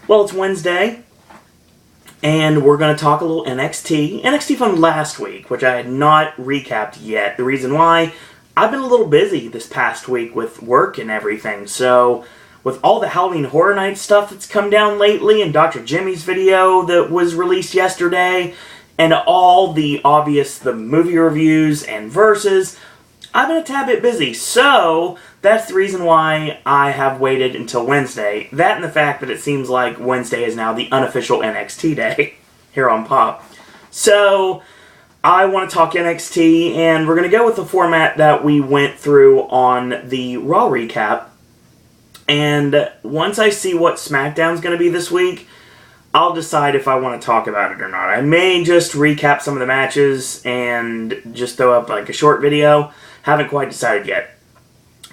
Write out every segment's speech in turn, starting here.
Well, it's Wednesday, and we're going to talk a little NXT. NXT from last week, which I had not recapped yet. The reason why, I've been a little busy this past week with work and everything, so with all the Halloween Horror Nights stuff that's come down lately, and Dr. Jimmy's video that was released yesterday, and all the movie reviews and verses, I've been a tad bit busy, so that's the reason why I have waited until Wednesday. That and the fact that it seems like Wednesday is now the unofficial NXT day here on Pop. So, I want to talk NXT, and we're going to go with the format that we went through on the Raw recap. And once I see what SmackDown's going to be this week, I'll decide if I want to talk about it or not. I may just recap some of the matches and just throw up like a short video. Haven't quite decided yet.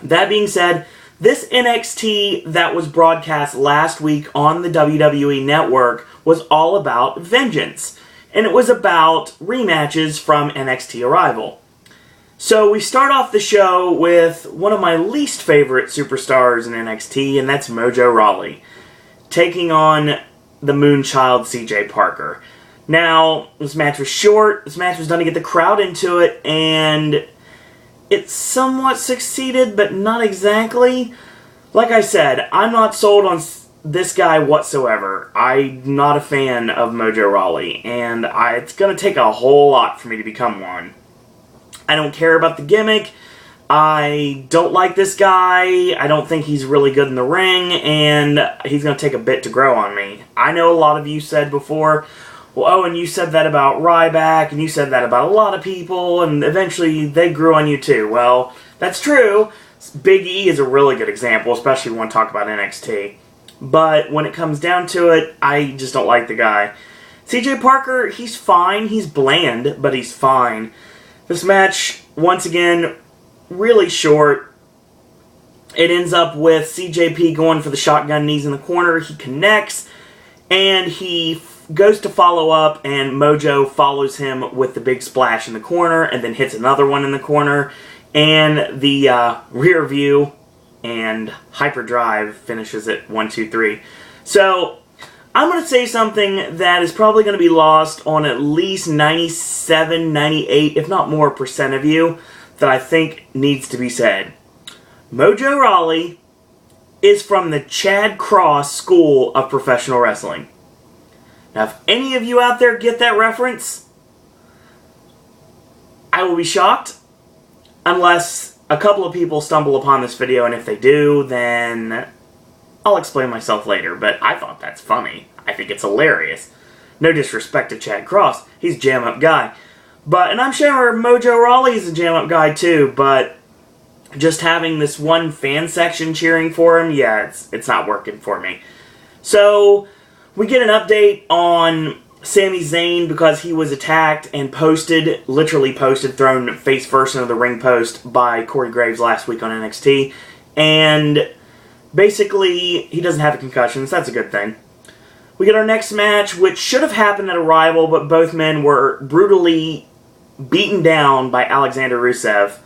That being said, this NXT that was broadcast last week on the WWE Network was all about vengeance. And it was about rematches from NXT Arrival. So we start off the show with one of my least favorite superstars in NXT, and that's Mojo Rawley, taking on the Moonchild CJ Parker. Now, this match was short, this match was done to get the crowd into it, and it somewhat succeeded, but not exactly. Like I said, I'm not sold on this guy whatsoever. I'm not a fan of Mojo Rawley, and it's going to take a whole lot for me to become one. I don't care about the gimmick. I don't like this guy. I don't think he's really good in the ring, and he's going to take a bit to grow on me. I know a lot of you said before, well, Owen, you said that about Ryback, and you said that about a lot of people, and eventually they grew on you too. Well, that's true. Big E is a really good example, especially when we want to talk about NXT. But when it comes down to it, I just don't like the guy. CJ Parker, he's fine. He's bland, but he's fine. This match, once again, really short. It ends up with CJP going for the shotgun knees in the corner. He connects, and he goes to follow up, and Mojo follows him with the big splash in the corner, and then hits another one in the corner, and the rear view and hyperdrive finishes it 1, 2, 3. So, I'm going to say something that is probably going to be lost on at least 97, 98, if not more percent of you, that I think needs to be said. Mojo Rawley is from the Chad Cross School of Professional Wrestling. Now, if any of you out there get that reference, I will be shocked, unless a couple of people stumble upon this video, and if they do, then I'll explain myself later, but I thought that's funny. I think it's hilarious. No disrespect to Chad Cross, he's a jam-up guy. And I'm sure Mojo Rawley is a jam-up guy too, but just having this one fan section cheering for him, yeah, it's not working for me. So, we get an update on Sami Zayn because he was attacked and literally posted, thrown face first into the ring post by Corey Graves last week on NXT. And basically, he doesn't have a concussion, so that's a good thing. We get our next match, which should have happened at Arrival, but both men were brutally beaten down by Alexander Rusev,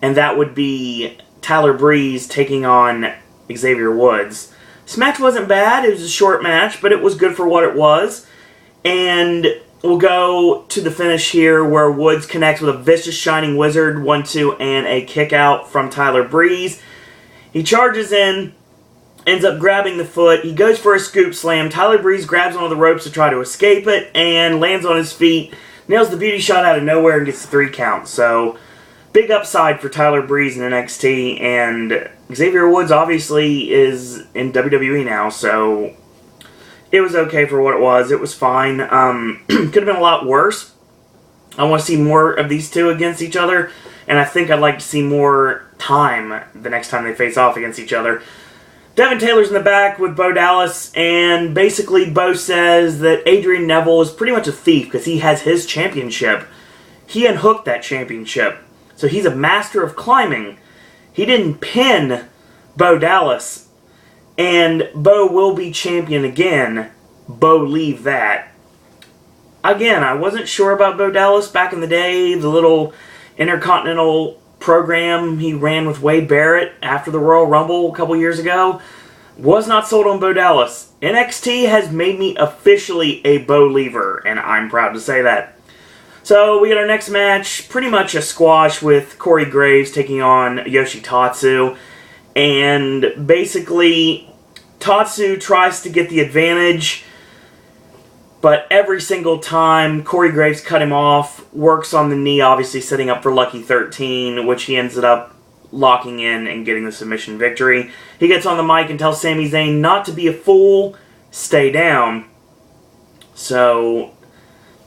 and that would be Tyler Breeze taking on Xavier Woods. This match wasn't bad. It was a short match, but it was good for what it was. And we'll go to the finish here where Woods connects with a vicious Shining Wizard, 1-2, and a kick out from Tyler Breeze. He charges in, ends up grabbing the foot. He goes for a scoop slam. Tyler Breeze grabs onto the ropes to try to escape it and lands on his feet. Nails the beauty shot out of nowhere and gets the 3 count. So, big upside for Tyler Breeze in NXT. And Xavier Woods obviously is in WWE now, so it was okay for what it was. It was fine. Could have been a lot worse. I want to see more of these two against each other, and I think I'd like to see more time the next time they face off against each other. Devin Taylor's in the back with Bo Dallas, and basically Bo says that Adrian Neville is pretty much a thief because he has his championship. He unhooked that championship, so he's a master of climbing. He didn't pin Bo Dallas, and Bo will be champion again. Bo leave that. Again, I wasn't sure about Bo Dallas back in the day, the little Intercontinental program he ran with Wade Barrett after the Royal Rumble a couple years ago. Was not sold on Bo Dallas. NXT has made me officially a Bo-liever, and I'm proud to say that. So we get our next match, pretty much a squash with Corey Graves taking on Yoshitatsu. And basically, Tatsu tries to get the advantage, but every single time Corey Graves cut him off, works on the knee, obviously setting up for Lucky 13, which he ends up locking in and getting the submission victory. He gets on the mic and tells Sami Zayn not to be a fool, stay down. So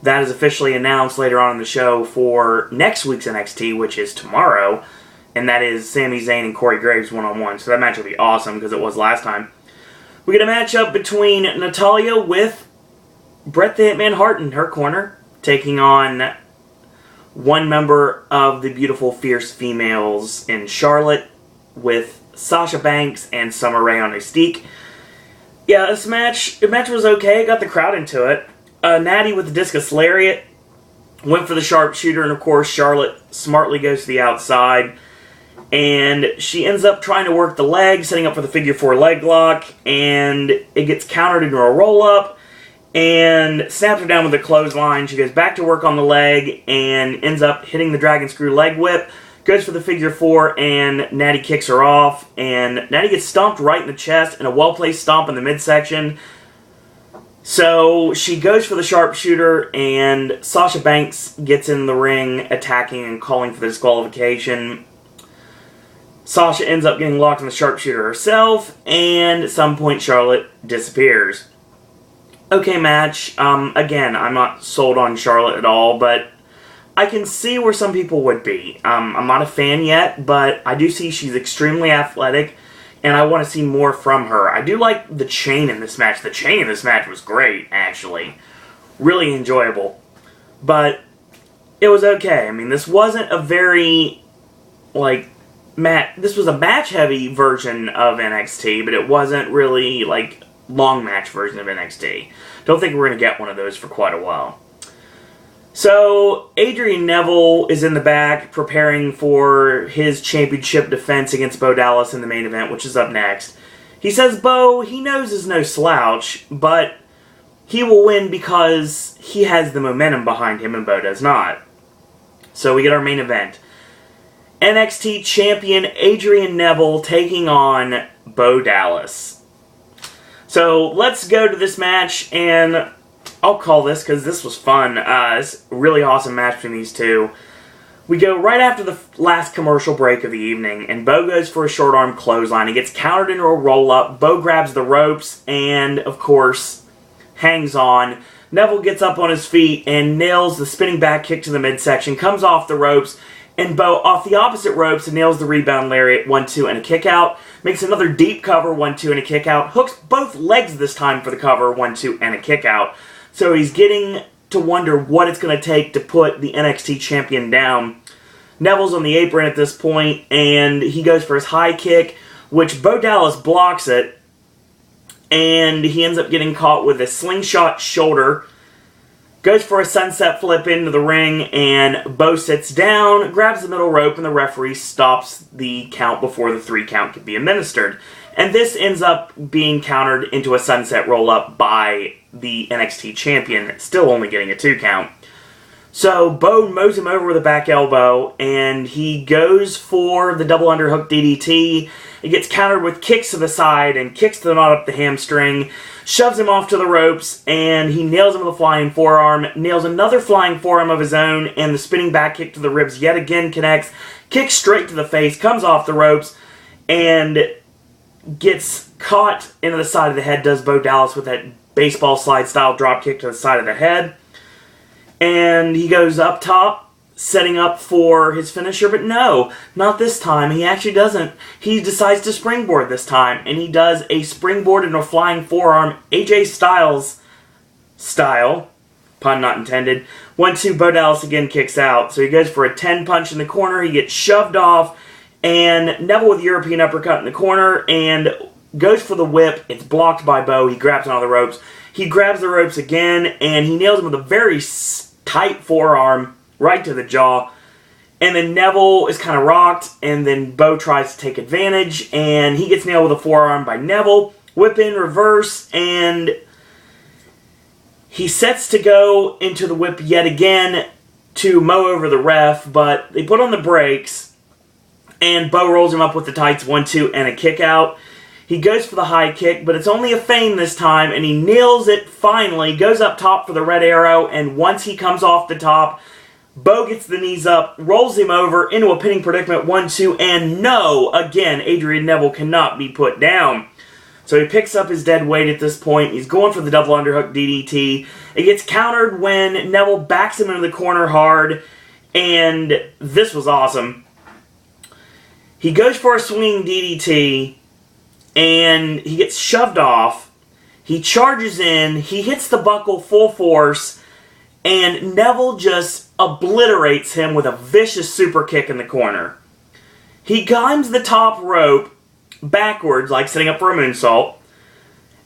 that is officially announced later on in the show for next week's NXT, which is tomorrow, and that is Sami Zayn and Corey Graves one-on-one. So that match will be awesome, because it was last time. We get a matchup between Natalya with Bret the Hitman Hart in her corner, taking on one member of the beautiful Fierce Females in Charlotte with Sasha Banks and Summer Rae on Mystique. Yeah, the match was okay. Got the crowd into it. Natty with the discus lariat went for the sharpshooter, and of course Charlotte smartly goes to the outside, and she ends up trying to work the leg, setting up for the figure 4 leg lock, and it gets countered into a roll up and snaps her down with a clothesline. She goes back to work on the leg and ends up hitting the dragon screw leg whip, goes for the figure 4, and Natty kicks her off, and Natty gets stomped right in the chest and a well-placed stomp in the midsection. So she goes for the sharpshooter, and Sasha Banks gets in the ring, attacking and calling for the disqualification. Sasha ends up getting locked in the sharpshooter herself, and at some point Charlotte disappears. Okay match. Again, I'm not sold on Charlotte at all, but I can see where some people would be. I'm not a fan yet, but I do see she's extremely athletic, and I want to see more from her. I do like the chain in this match. The chain in this match was great, actually. Really enjoyable. But it was okay. I mean, this wasn't a very, this was a match-heavy version of NXT, but it wasn't really, long match version of NXT. Don't think we're going to get one of those for quite a while. So, Adrian Neville is in the back preparing for his championship defense against Bo Dallas in the main event, which is up next. He says Bo, he knows is no slouch, but he will win because he has the momentum behind him and Bo does not. So we get our main event. NXT champion Adrian Neville taking on Bo Dallas. So let's go to this match, and I'll call this because this was fun. It's a really awesome match between these two. We go right after the last commercial break of the evening, and Bo goes for a short arm clothesline. He gets countered into a roll-up. Bo grabs the ropes and, of course, hangs on. Neville gets up on his feet and nails the spinning back kick to the midsection, comes off the ropes, and Bo off the opposite ropes and nails the rebound lariat, 1-2 and a kick out. Makes another deep cover, 1-2 and a kick out. Hooks both legs this time for the cover, 1-2 and a kick out. So he's getting to wonder what it's going to take to put the NXT champion down. Neville's on the apron at this point, and he goes for his high kick, which Bo Dallas blocks it, and he ends up getting caught with a slingshot shoulder. Goes for a sunset flip into the ring, and Bo sits down, grabs the middle rope, and the referee stops the count before the 3 count can be administered. And this ends up being countered into a sunset roll-up by the NXT champion, still only getting a 2 count. So Bo mows him over with a back elbow, and he goes for the double underhook DDT. He gets countered with kicks to the side and kicks the knot up the hamstring, shoves him off to the ropes, and he nails him with a flying forearm, nails another flying forearm of his own, and the spinning back kick to the ribs yet again connects, kicks straight to the face, comes off the ropes, and gets caught into the side of the head, does Bo Dallas with that baseball slide style drop kick to the side of the head. And he goes up top, setting up for his finisher, but no, not this time. He actually doesn't. He decides to springboard this time, and he does a springboard and a flying forearm, AJ Styles style, pun not intended. 1-2, Bo Dallas again kicks out, so he goes for a 10 punch in the corner. He gets shoved off, and Neville with European uppercut in the corner, and goes for the whip. It's blocked by Bo. He grabs onto the ropes. He grabs the ropes again, and he nails him with a very tight forearm right to the jaw. And then Neville is kind of rocked, and then Bo tries to take advantage, and he gets nailed with a forearm by Neville. whip in reverse, and he sets to go into the whip yet again to mow over the ref, but they put on the brakes, and Bo rolls him up with the tights 1-2 and a kick out. He goes for the high kick, but it's only a feint this time, and he nails it finally, goes up top for the red arrow, and once he comes off the top, Bo gets the knees up, rolls him over into a pinning predicament 1-2, and no, again, Adrian Neville cannot be put down. So he picks up his dead weight at this point. He's going for the double underhook DDT. It gets countered when Neville backs him into the corner hard, and this was awesome. He goes for a swinging DDT, and he gets shoved off. He charges in. He hits the buckle full force, and Neville just obliterates him with a vicious super kick in the corner. He climbs the top rope backwards, like setting up for a moonsault,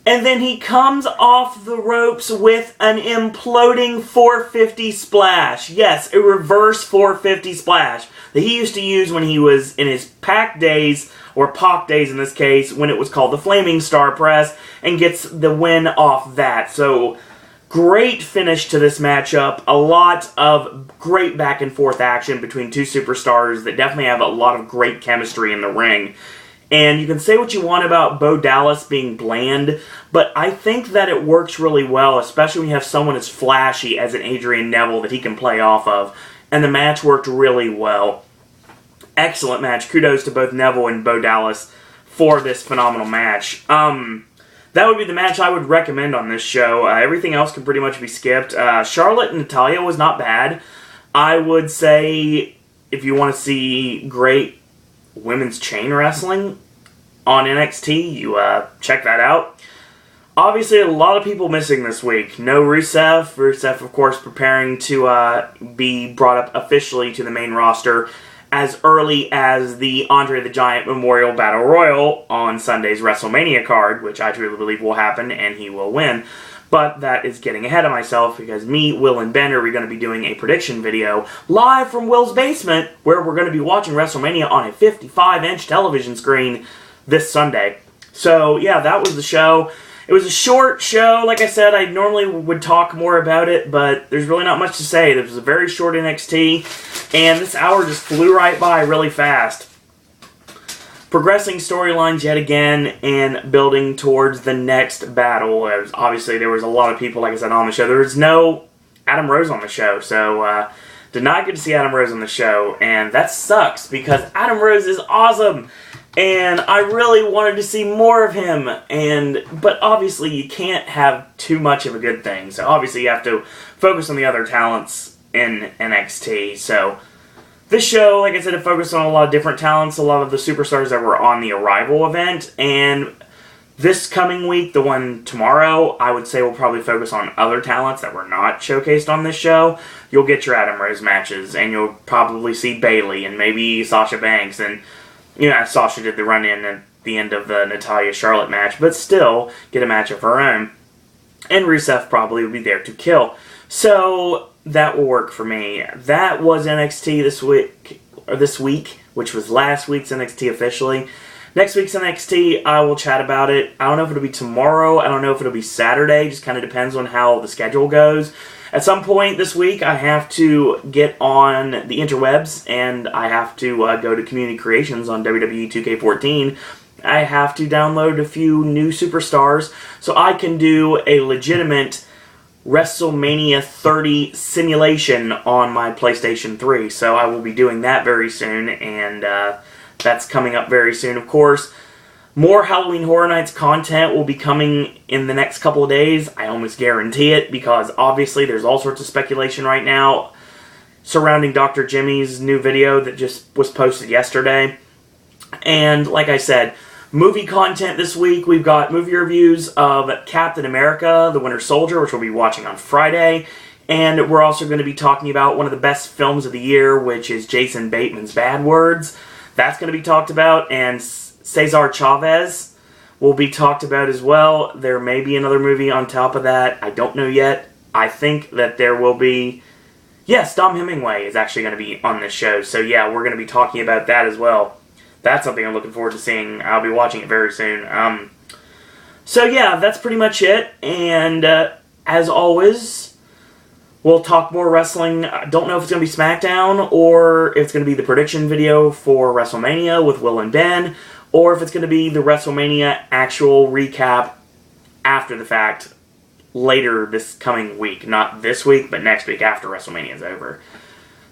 and then he comes off the ropes with an imploding 450 splash. Yes, a reverse 450 splash that he used to use when he was in his Pac days, or Pac days in this case, when it was called the Flaming Star Press, and gets the win off that. So, great finish to this matchup. A lot of great back and forth action between two superstars that definitely have a lot of great chemistry in the ring. And you can say what you want about Bo Dallas being bland, but I think that it works really well, especially when you have someone as flashy as an Adrian Neville that he can play off of. And the match worked really well. Excellent match. Kudos to both Neville and Bo Dallas for this phenomenal match. That would be the match I would recommend on this show. Everything else can pretty much be skipped. Charlotte and Natalya was not bad. I would say if you want to see great women's chain wrestling on NXT, you check that out. Obviously, a lot of people missing this week. No Rusev. Rusev, of course, preparing to be brought up officially to the main roster as early as the Andre the Giant Memorial Battle Royal on Sunday's WrestleMania card, which I truly believe will happen, and he will win. But that is getting ahead of myself, because me, Will, and Ben are going to be doing a prediction video live from Will's basement, where we're going to be watching WrestleMania on a 55-inch television screen this Sunday. So, yeah, that was the show. It was a short show. Like I said, I normally would talk more about it, but there's really not much to say. It was a very short NXT, and this hour just flew right by really fast. Progressing storylines yet again, and building towards the next battle. Obviously, there was a lot of people, like I said, on the show. There was no Adam Rose on the show, so did not get to see Adam Rose on the show, and that sucks, because Adam Rose is awesome, and I really wanted to see more of him, but obviously you can't have too much of a good thing, so obviously you have to focus on the other talents in NXT, so this show, like I said, it focused on a lot of different talents, a lot of the superstars that were on the Arrival event, and this coming week, the one tomorrow, I would say we'll probably focus on other talents that were not showcased on this show. You'll get your Adam Rose matches, and you'll probably see Bayley, and maybe Sasha Banks, and Sasha did the run-in at the end of the Natalya-Charlotte match, but still get a match of her own. And Rusev probably will be there to kill. So that will work for me. That was NXT this week, which was last week's NXT officially. Next week's NXT, I will chat about it. I don't know if it'll be tomorrow. I don't know if it'll be Saturday. Just kind of depends on how the schedule goes. At some point this week, I have to get on the interwebs, and I have to go to Community Creations on WWE 2K14. I have to download a few new superstars so I can do a legitimate WrestleMania 30 simulation on my PlayStation 3. So I will be doing that very soon, and that's coming up very soon. Of course, more Halloween Horror Nights content will be coming in the next couple of days. I almost guarantee it, because obviously there's all sorts of speculation right now surrounding Dr. Jimmy's new video that just was posted yesterday. And like I said, movie content this week. We've got movie reviews of Captain America, The Winter Soldier, which we'll be watching on Friday. And we're also going to be talking about one of the best films of the year, which is Jason Bateman's Bad Words. That's going to be talked about. And Cesar Chavez will be talked about as well. There may be another movie on top of that. I don't know yet. I think that there will be... Yes, Dom Hemingway is actually going to be on this show. So yeah, we're going to be talking about that as well. That's something I'm looking forward to seeing. I'll be watching it very soon. So yeah, that's pretty much it. And as always, we'll talk more wrestling. I don't know if it's going to be SmackDown or if it's going to be the prediction video for WrestleMania with Will and Ben, or if it's going to be the WrestleMania actual recap after the fact later this coming week. Not this week, but next week after WrestleMania is over.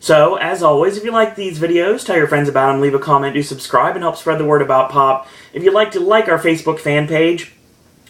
So, as always, if you like these videos, tell your friends about them, leave a comment, do subscribe, and help spread the word about Pop. If you'd like to like our Facebook fan page,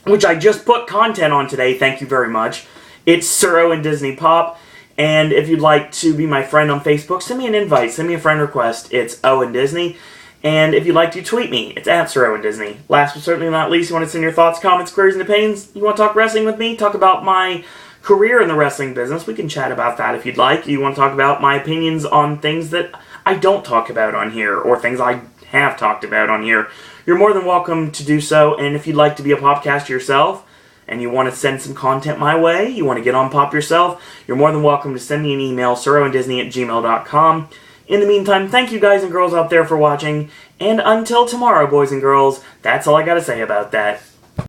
which I just put content on today, thank you very much. It's Sir Owen Disney Pop. And if you'd like to be my friend on Facebook, send me an invite, send me a friend request. It's Owen Disney. And if you'd like to tweet me, it's at Sir Owen Disney. Last but certainly not least, you want to send your thoughts, comments, queries, and opinions? You want to talk wrestling with me? Talk about my career in the wrestling business? We can chat about that if you'd like. You want to talk about my opinions on things that I don't talk about on here, or things I have talked about on here? You're more than welcome to do so. And if you'd like to be a popcaster yourself, and you want to send some content my way, you want to get on Pop yourself, you're more than welcome to send me an email, sirowendisney@gmail.com. In the meantime, thank you guys and girls out there for watching, and until tomorrow, boys and girls, that's all I gotta say about that.